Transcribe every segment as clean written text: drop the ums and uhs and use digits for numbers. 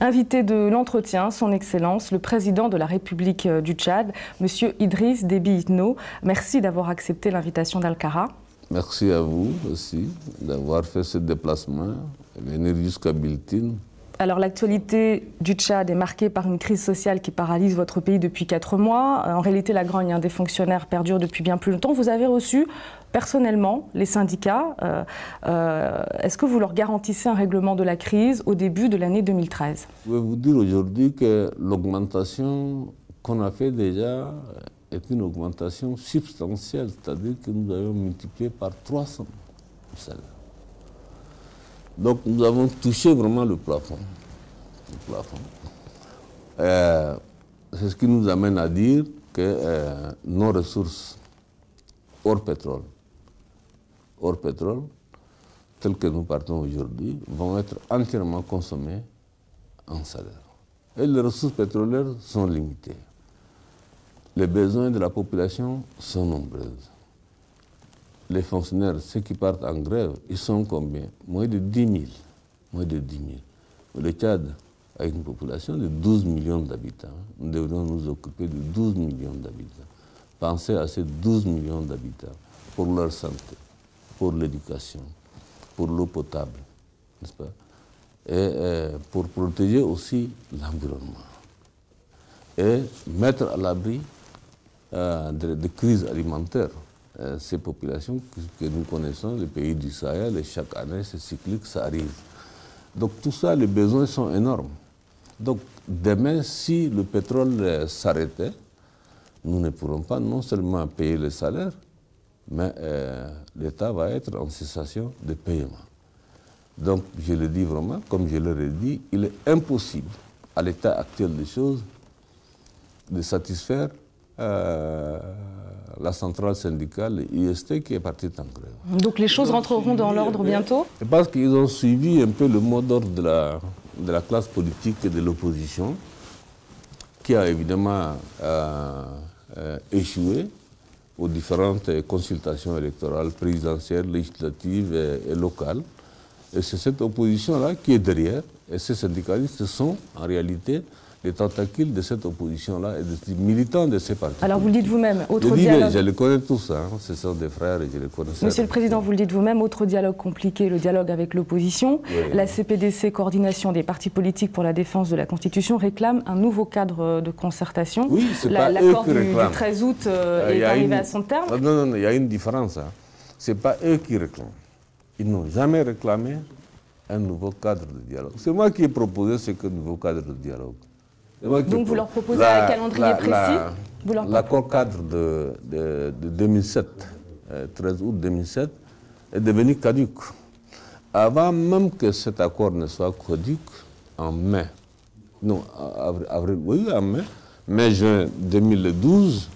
Invité de l'entretien, son Excellence, le président de la République du Tchad, M. Idriss Déby Itno. Merci d'avoir accepté l'invitation d'Alcara. Merci à vous aussi d'avoir fait ce déplacement et venir jusqu'à Biltine. Alors l'actualité du Tchad est marquée par une crise sociale qui paralyse votre pays depuis 4 mois. En réalité, la grogne des fonctionnaires perdure depuis bien plus longtemps. Vous avez reçu personnellement les syndicats. Est-ce que vous leur garantissez un règlement de la crise au début de l'année 2013? Je vais vous dire aujourd'hui que l'augmentation qu'on a fait déjà est une augmentation substantielle, c'est-à-dire que nous avons multiplié par 300 le salaire. Donc nous avons touché vraiment le plafond. C'est ce qui nous amène à dire que nos ressources hors pétrole, telles que nous partons aujourd'hui, vont être entièrement consommées en salaire. Et les ressources pétrolières sont limitées. Les besoins de la population sont nombreux. Les fonctionnaires, ceux qui partent en grève, ils sont combien? Moins de 10 000. Moins de 10 000. Le Tchad a une population de 12 millions d'habitants. Nous devrions nous occuper de 12 millions d'habitants. Pensez à ces 12 millions d'habitants pour leur santé, pour l'éducation, pour l'eau potable, n'est-ce pas? Et pour protéger aussi l'environnement. Et mettre à l'abri de crises alimentaires. Ces populations que nous connaissons, les pays du Sahel, et chaque année, c'est cyclique, ça arrive. Donc tout ça, les besoins sont énormes. Donc demain, si le pétrole s'arrêtait, nous ne pourrons pas non seulement payer les salaires, mais l'État va être en cessation de paiement. Donc je le dis vraiment, comme je leur ai dit, il est impossible, à l'état actuel des choses, de satisfaire la centrale syndicale IST qui est partie en grève. Donc les choses rentreront dans l'ordre bientôt? Parce qu'ils ont suivi un peu le mot d'ordre de la classe politique et de l'opposition, qui a évidemment échoué aux différentes consultations électorales, présidentielles, législatives et locales. Et c'est cette opposition-là qui est derrière. Et ces syndicalistes sont en réalité les tentacules de cette opposition-là et des militants de ces partis. Alors vous le dites vous-même, autre dialogue... Je les connais tous, hein. Ce sont des frères et je les connais. Monsieur le Président, vous le dites vous-même, autre dialogue compliqué, le dialogue avec l'opposition. Oui. La CPDC, coordination des partis politiques pour la défense de la Constitution, réclame un nouveau cadre de concertation. Oui, c'est pas eux qui réclament. L'accord du 13 août est arrivé à son terme. Non, il y a une différence. Hein. Ce n'est pas eux qui réclament. Ils n'ont jamais réclamé un nouveau cadre de dialogue. C'est moi qui ai proposé ce nouveau cadre de dialogue. Donc vous leur proposez un calendrier précis? L'accord cadre de 2007, 13 août 2007, est devenu caduc. Avant même que cet accord ne soit caduc, en mai, non, avril, oui, en mai-juin 2012,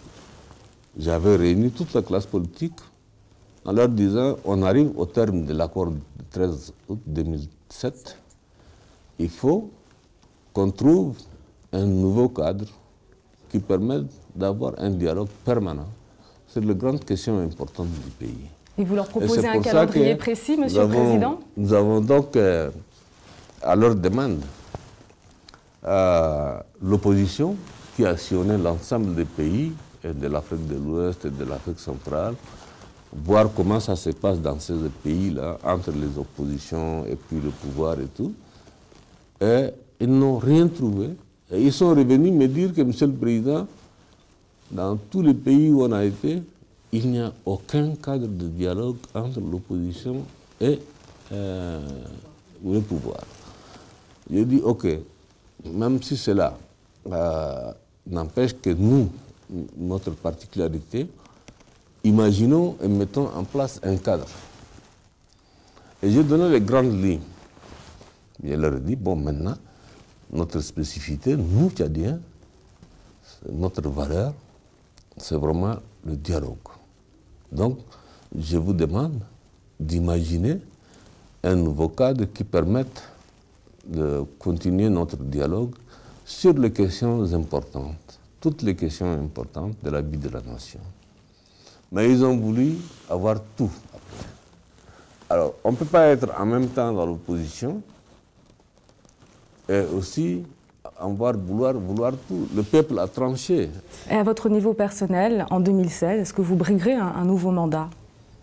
j'avais réuni toute la classe politique en leur disant on arrive au terme de l'accord du 13 août 2007, il faut qu'on trouve un nouveau cadre qui permette d'avoir un dialogue permanent sur les grandes questions importantes du pays. Et vous leur proposez un calendrier précis, Monsieur le Président? Nous avons donc, à leur demande, l'opposition qui a sillonné l'ensemble des pays, de l'Afrique de l'Ouest et de l'Afrique centrale, voir comment ça se passe dans ces pays-là, entre les oppositions et puis le pouvoir et tout. Et ils n'ont rien trouvé. Et ils sont revenus me dire que, Monsieur le Président, dans tous les pays où on a été, il n'y a aucun cadre de dialogue entre l'opposition et le pouvoir. J'ai dit, ok, même si cela n'empêche que nous, notre particularité, imaginons et mettons en place un cadre. Et j'ai donné les grandes lignes. Je leur ai dit, bon, maintenant, notre spécificité, nous, Tchadiens, notre valeur, c'est vraiment le dialogue. Donc, je vous demande d'imaginer un nouveau cadre qui permette de continuer notre dialogue sur les questions importantes, toutes les questions importantes de la vie de la nation. Mais ils ont voulu avoir tout après. Alors, on ne peut pas être en même temps dans l'opposition et aussi vouloir tout. Le peuple a tranché. Et à votre niveau personnel, en 2016, est-ce que vous briguerez un nouveau mandat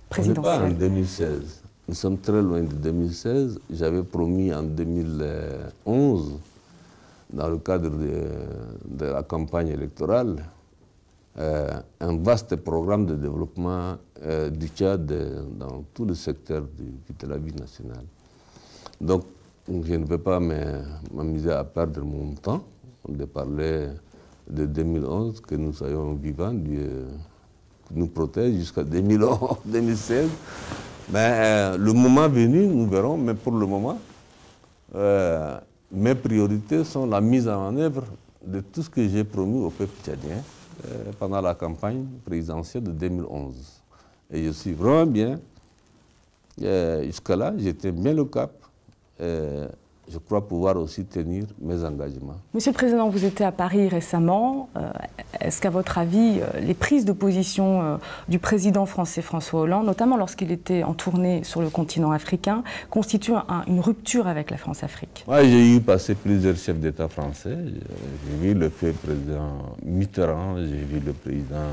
présidentiel? On n'est pas en 2016. Nous sommes très loin de 2016. J'avais promis en 2011, dans le cadre de la campagne électorale, un vaste programme de développement du Tchad dans tout le secteur de la vie nationale. Donc, je ne vais pas m'amuser à perdre mon temps de parler de 2011, que nous soyons vivants, Dieu nous protège jusqu'à 2016. Mais le moment venu, nous verrons, mais pour le moment, mes priorités sont la mise en œuvre de tout ce que j'ai promis au peuple tchadien pendant la campagne présidentielle de 2011. Et je suis vraiment bien. Jusqu'à là, j'étais bien le cap. Je crois pouvoir aussi tenir mes engagements. Monsieur le Président, vous étiez à Paris récemment. Est-ce qu'à votre avis, les prises de position du président français François Hollande, notamment lorsqu'il était en tournée sur le continent africain, constituent une rupture avec la France-Afrique? Moi, j'ai eu passé plusieurs chefs d'État français. J'ai vu le président Mitterrand, j'ai vu le président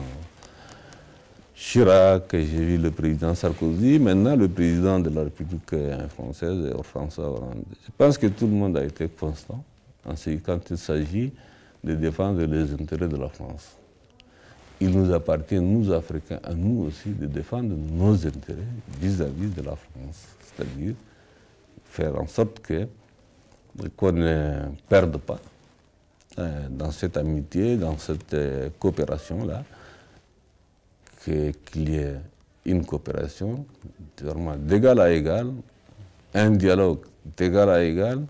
Chirac, j'ai vu le président Sarkozy, maintenant le président de la République française, François Hollande. Je pense que tout le monde a été constant quand il s'agit de défendre les intérêts de la France. Il nous appartient, nous Africains, à nous aussi, de défendre nos intérêts vis-à-vis de la France. C'est-à-dire faire en sorte qu'on ne perde pas dans cette amitié, dans cette coopération-là, qu'il y ait une coopération vraiment d'égal à égal, un dialogue d'égal à égal,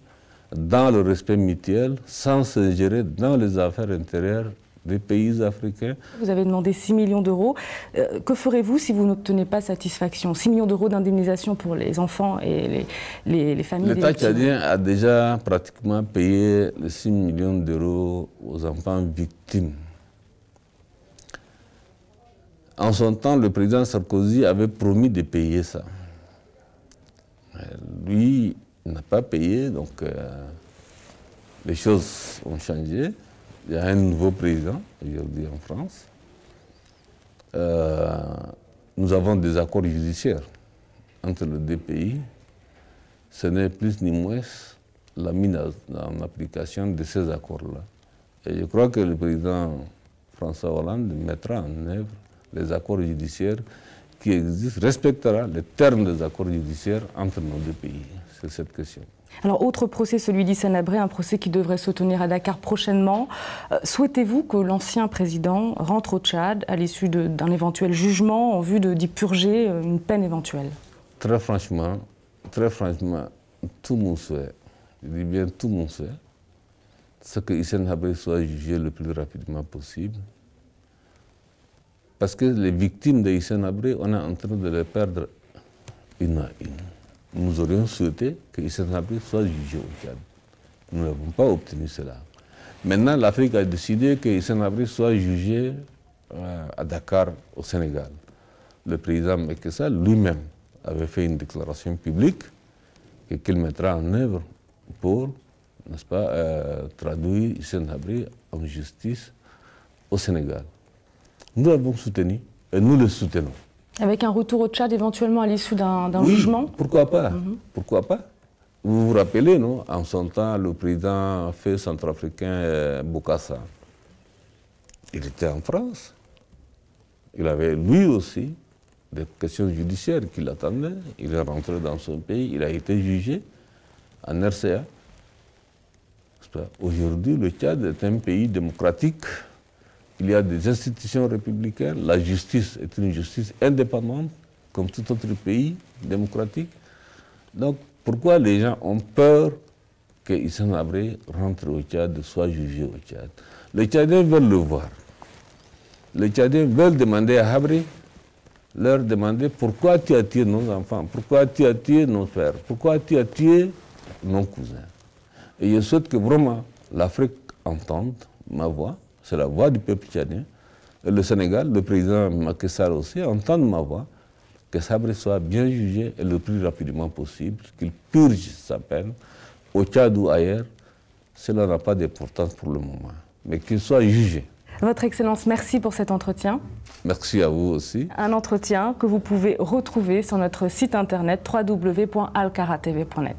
dans le respect mutuel, sans se gérer dans les affaires intérieures des pays africains. Vous avez demandé 6 millions d'euros. Que ferez-vous si vous n'obtenez pas satisfaction? 6 millions d'euros d'indemnisation pour les enfants et les familles. L'État tchadien a déjà pratiquement payé les 6 millions d'euros aux enfants victimes. En son temps, le président Sarkozy avait promis de payer ça. Lui n'a pas payé, donc les choses ont changé. Il y a un nouveau président aujourd'hui en France. Nous avons des accords judiciaires entre les deux pays. Ce n'est plus ni moins la mise en application de ces accords-là. Et je crois que le président François Hollande mettra en œuvre les accords judiciaires qui existent, respectera les termes des accords judiciaires entre nos deux pays sur cette question. Alors, autre procès, celui d'Hissène Habré, un procès qui devrait se tenir à Dakar prochainement. Souhaitez-vous que l'ancien président rentre au Tchad à l'issue d'un éventuel jugement en vue d'y purger une peine éventuelle? Très franchement, tout mon souhait, je dis bien tout mon souhait, c'est que Hissène Habré soit jugé le plus rapidement possible. Parce que les victimes de Hissène Habré, on est en train de les perdre une à une. Nous aurions souhaité que Hissène Habré soit jugé au Tchad. Nous n'avons pas obtenu cela. Maintenant, l'Afrique a décidé que Hissène Habré soit jugé à Dakar, au Sénégal. Le président Macky Sall lui-même avait fait une déclaration publique qu'il mettra en œuvre pour, n'est-ce pas, traduire Hissène Habré en justice au Sénégal. Nous l'avons soutenu et nous le soutenons. Avec un retour au Tchad éventuellement à l'issue d'un jugement? Pourquoi pas? Pourquoi pas? Vous vous rappelez, non? En son temps, le président fait centrafricain Bokassa. Il était en France. Il avait lui aussi des questions judiciaires qui l'attendaient. Il est rentré dans son pays, il a été jugé en RCA. Aujourd'hui, le Tchad est un pays démocratique. Il y a des institutions républicaines. La justice est une justice indépendante, comme tout autre pays démocratique. Donc, pourquoi les gens ont peur que Hissène Habré rentre au Tchad, soit jugé au Tchad? Les Tchadiens veulent le voir. Les Tchadiens veulent demander à Habré, leur demander pourquoi tu as tué nos enfants, pourquoi tu as tué nos frères, pourquoi tu as tué nos cousins. Et je souhaite que vraiment l'Afrique entende ma voix. C'est la voix du peuple tchadien. Et le Sénégal, le président Macky Sall aussi, entende ma voix, que Habré soit bien jugé et le plus rapidement possible, qu'il purge sa peine au Tchad ou ailleurs, cela n'a pas d'importance pour le moment. Mais qu'ils soient jugés. Votre Excellence, merci pour cet entretien. Merci à vous aussi. Un entretien que vous pouvez retrouver sur notre site internet www.alcaratv.net.